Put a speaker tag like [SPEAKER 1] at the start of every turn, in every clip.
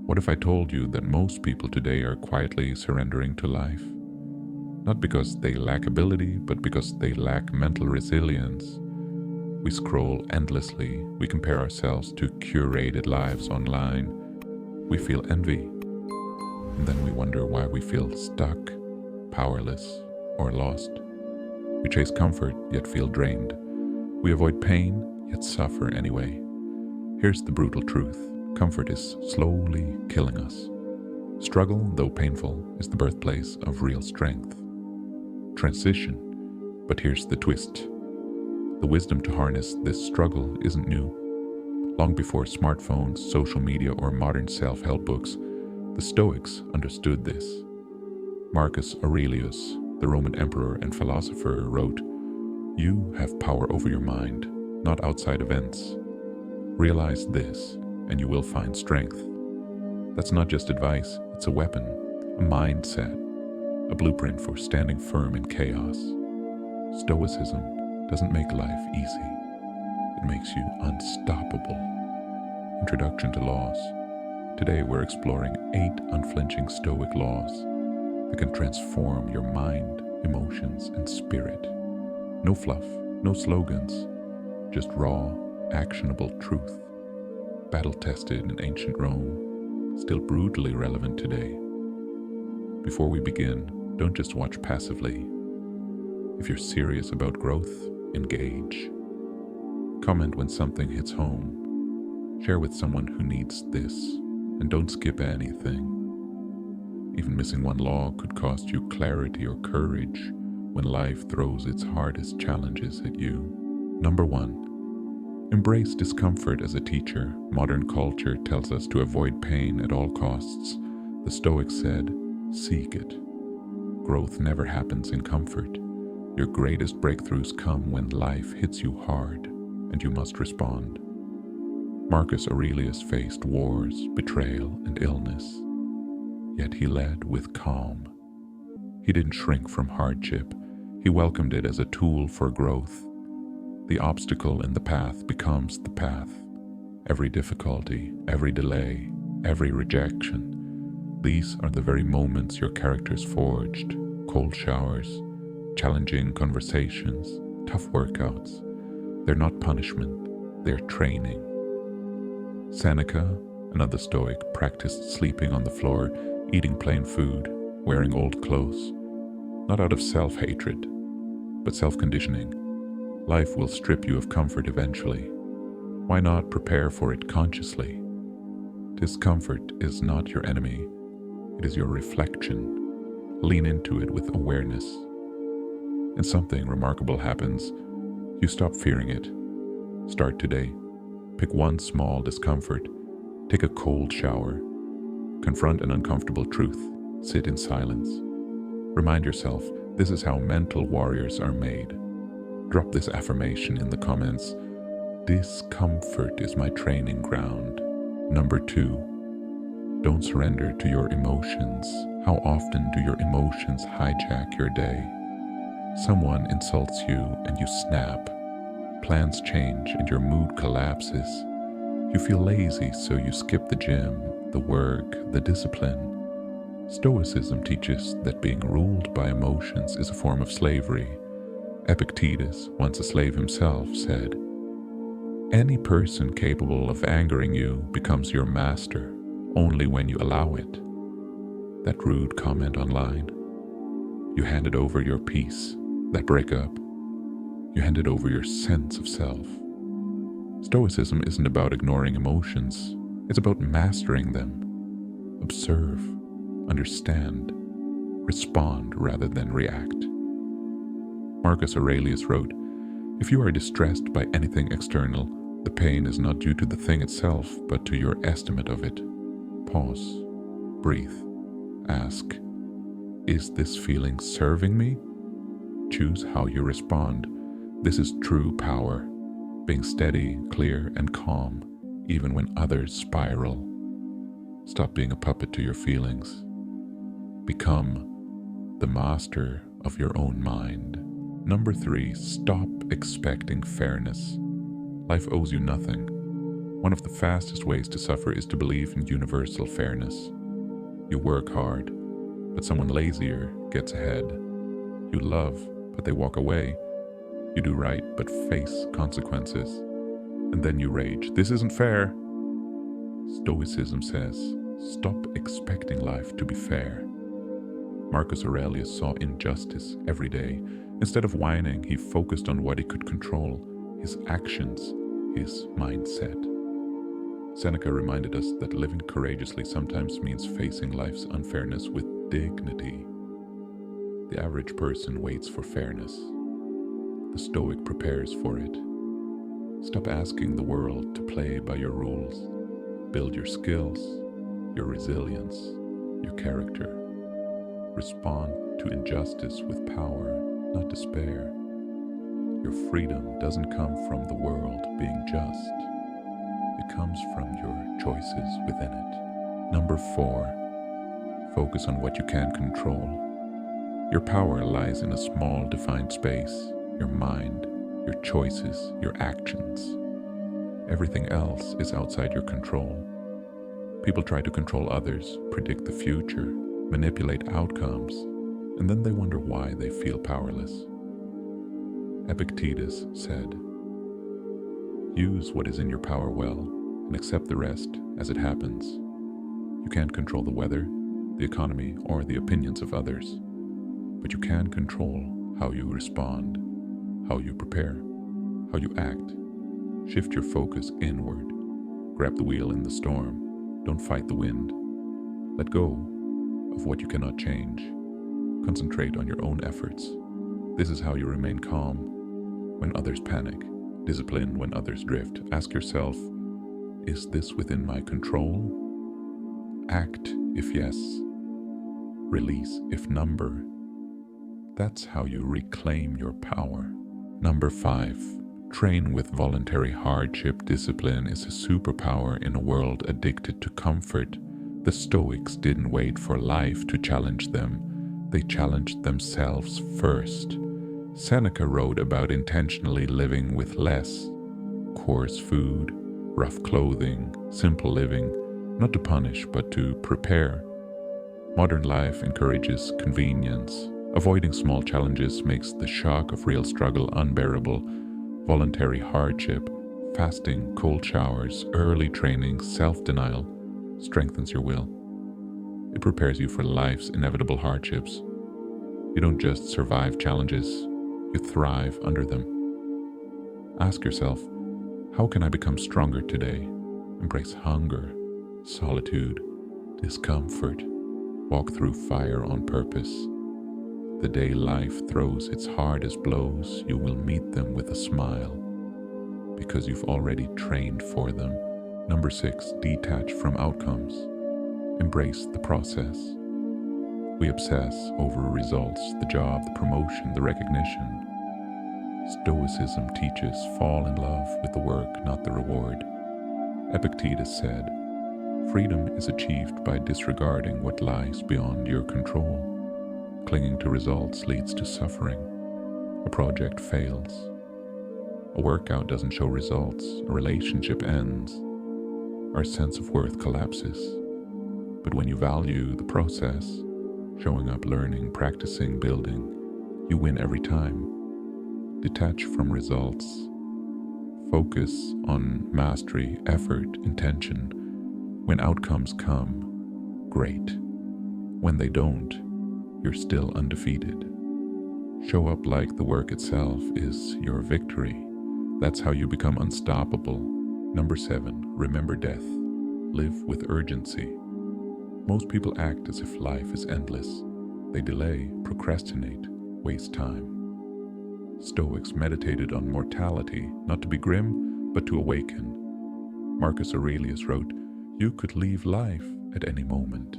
[SPEAKER 1] What if I told you that most people today are quietly surrendering to life? Not because they lack ability, but because they lack mental resilience. We scroll endlessly, we compare ourselves to curated lives online, we feel envy, and then we wonder why we feel stuck, powerless, or lost. We chase comfort, yet feel drained. We avoid pain, yet suffer anyway. Here's the brutal truth. Comfort is slowly killing us. Struggle, though painful, is the birthplace of real strength. Transition, but here's the twist. The wisdom to harness this struggle isn't new. Long before smartphones, social media, or modern self-help books, the Stoics understood this. Marcus Aurelius, the Roman emperor and philosopher, wrote, "You have power over your mind, not outside events. Realize this, and you will find strength." That's not just advice, it's a weapon, a mindset, a blueprint for standing firm in chaos. Stoicism doesn't make life easy. It makes you unstoppable. Introduction to Laws. Today we're exploring 8 unflinching Stoic laws that can transform your mind, emotions, and spirit. No fluff, no slogans, just raw, actionable truth. Battle-tested in ancient Rome, still brutally relevant today. Before we begin, don't just watch passively. If you're serious about growth, engage. Comment when something hits home. Share with someone who needs this, and don't skip anything. Even missing one law could cost you clarity or courage when life throws its hardest challenges at you. Number 1. Embrace discomfort as a teacher. Modern culture tells us to avoid pain at all costs. The Stoics said, "Seek it." Growth never happens in comfort. Your greatest breakthroughs come when life hits you hard, and you must respond. Marcus Aurelius faced wars, betrayal, and illness, yet he led with calm. He didn't shrink from hardship. He welcomed it as a tool for growth. The obstacle in the path becomes the path. Every difficulty, every delay, every rejection. These are the very moments your character's forged. Cold showers, challenging conversations, tough workouts. They're not punishment, they're training. Seneca, another Stoic, practiced sleeping on the floor, eating plain food, wearing old clothes. Not out of self-hatred, but self-conditioning. Life will strip you of comfort eventually. Why not prepare for it consciously? Discomfort is not your enemy. It is your reflection. Lean into it with awareness. And something remarkable happens. You stop fearing it. Start today. Pick one small discomfort. Take a cold shower. Confront an uncomfortable truth. Sit in silence. Remind yourself, this is how mental warriors are made. Drop this affirmation in the comments. Discomfort is my training ground. Number 2. Don't surrender to your emotions. How often do your emotions hijack your day? Someone insults you and you snap. Plans change and your mood collapses. You feel lazy, so you skip the gym, the work, the discipline. Stoicism teaches that being ruled by emotions is a form of slavery. Epictetus, once a slave himself, said, "Any person capable of angering you becomes your master only when you allow it." That rude comment online. You handed over your peace. That breakup. You handed over your sense of self. Stoicism isn't about ignoring emotions. It's about mastering them. Observe, understand, respond rather than react. Marcus Aurelius wrote, "If you are distressed by anything external, the pain is not due to the thing itself, but to your estimate of it." Pause. Breathe. Ask, is this feeling serving me? Choose how you respond. This is true power, being steady, clear, and calm, even when others spiral. Stop being a puppet to your feelings. Become the master of your own mind. Number 3, stop expecting fairness. Life owes you nothing. One of the fastest ways to suffer is to believe in universal fairness. You work hard, but someone lazier gets ahead. You love, but they walk away. You do right, but face consequences. And then you rage. This isn't fair. Stoicism says, stop expecting life to be fair. Marcus Aurelius saw injustice every day. Instead of whining, he focused on what he could control, his actions, his mindset. Seneca reminded us that living courageously sometimes means facing life's unfairness with dignity. The average person waits for fairness. The Stoic prepares for it. Stop asking the world to play by your rules. Build your skills, your resilience, your character. Respond to injustice with power, not despair. Your freedom doesn't come from the world being just. It comes from your choices within it. Number 4, focus on what you can control. Your power lies in a small, defined space, your mind, your choices, your actions. Everything else is outside your control. People try to control others, predict the future, manipulate outcomes, and then they wonder why they feel powerless. Epictetus said, use what is in your power well and accept the rest as it happens. You can't control the weather, the economy, or the opinions of others, but you can control how you respond, how you prepare, how you act. Shift your focus inward. Grab the wheel in the storm. Don't fight the wind. Let go of what you cannot change. Concentrate on your own efforts. This is how you remain calm when others panic, disciplined when others drift. Ask yourself, is this within my control? Act if yes. Release if number. That's how you reclaim your power. Number 5. Train with voluntary hardship. Discipline is a superpower in a world addicted to comfort. The Stoics didn't wait for life to challenge them. They challenged themselves first. Seneca wrote about intentionally living with less. Coarse food, rough clothing, simple living, not to punish but to prepare. Modern life encourages convenience. Avoiding small challenges makes the shock of real struggle unbearable. Voluntary hardship, fasting, cold showers, early training, self-denial strengthens your will. It prepares you for life's inevitable hardships. You don't just survive challenges, you thrive under them. Ask yourself, how can I become stronger today? Embrace hunger, solitude, discomfort. Walk through fire on purpose. The day life throws its hardest blows, you will meet them with a smile, because you've already trained for them. Number 6, detach from outcomes. Embrace the process. We obsess over results, the job, the promotion, the recognition. Stoicism teaches fall in love with the work, not the reward. Epictetus said, freedom is achieved by disregarding what lies beyond your control. Clinging to results leads to suffering. A project fails. A workout doesn't show results. A relationship ends. Our sense of worth collapses. But when you value the process, showing up, learning, practicing, building, you win every time. Detach from results. Focus on mastery, effort, intention. When outcomes come, great. When they don't, you're still undefeated. Show up like the work itself is your victory. That's how you become unstoppable. Number 7, remember death. Live with urgency. Most people act as if life is endless. They delay, procrastinate, waste time. Stoics meditated on mortality, not to be grim, but to awaken. Marcus Aurelius wrote, you could leave life at any moment.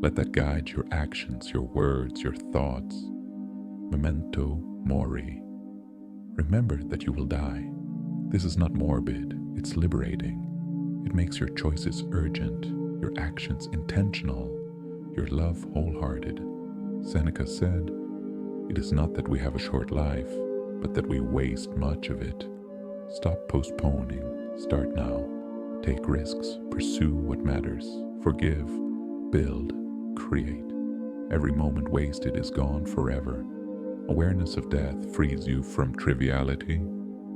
[SPEAKER 1] Let that guide your actions, your words, your thoughts. Memento mori. Remember that you will die. This is not morbid, it's liberating. It makes your choices urgent, your actions intentional, your love wholehearted. Seneca said, it is not that we have a short life, but that we waste much of it. Stop postponing, start now. Take risks, pursue what matters, forgive, build, create. Every moment wasted is gone forever. Awareness of death frees you from triviality.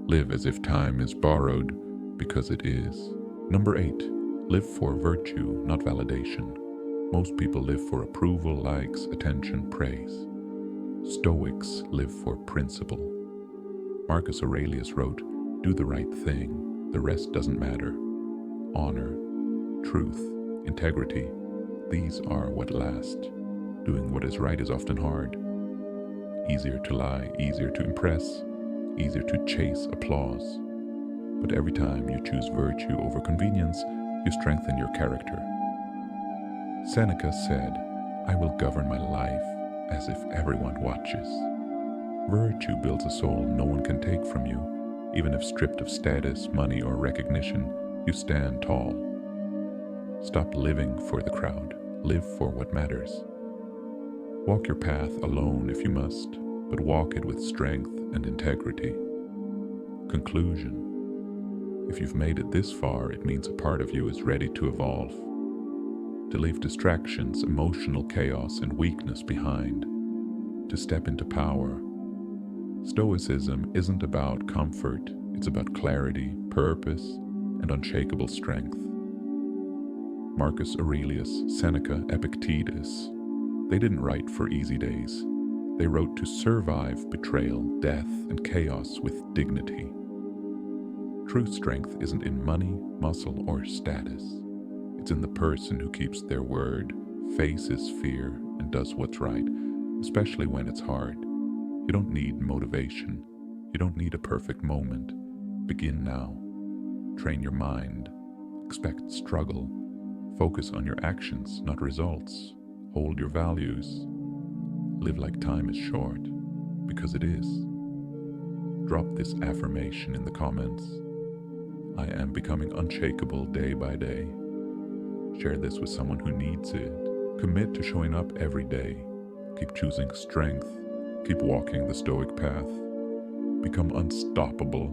[SPEAKER 1] Live as if time is borrowed, because it is. Number 8, live for virtue, not validation. Most people live for approval, likes, attention, praise. Stoics live for principle. Marcus Aurelius wrote, "Do the right thing, the rest doesn't matter." Honor, truth, integrity, these are what last. Doing what is right is often hard. Easier to lie, easier to impress, easier to chase applause. But every time you choose virtue over convenience, you strengthen your character. Seneca said, "I will govern my life as if everyone watches." Virtue builds a soul no one can take from you. Even if stripped of status, money, or recognition, you stand tall. Stop living for the crowd. Live for what matters. Walk your path alone if you must, but walk it with strength and integrity. Conclusion. If you've made it this far, it means a part of you is ready to evolve. To leave distractions, emotional chaos, and weakness behind. To step into power. Stoicism isn't about comfort, it's about clarity, purpose, and unshakable strength. Marcus Aurelius, Seneca, Epictetus, they didn't write for easy days. They wrote to survive betrayal, death, and chaos with dignity. True strength isn't in money, muscle, or status. It's in the person who keeps their word, faces fear, and does what's right, especially when it's hard. You don't need motivation. You don't need a perfect moment. Begin now. Train your mind. Expect struggle. Focus on your actions, not results. Hold your values. Live like time is short, because it is. Drop this affirmation in the comments. I am becoming unshakable day by day. Share this with someone who needs it. Commit to showing up every day. Keep choosing strength. Keep walking the Stoic path. Become unstoppable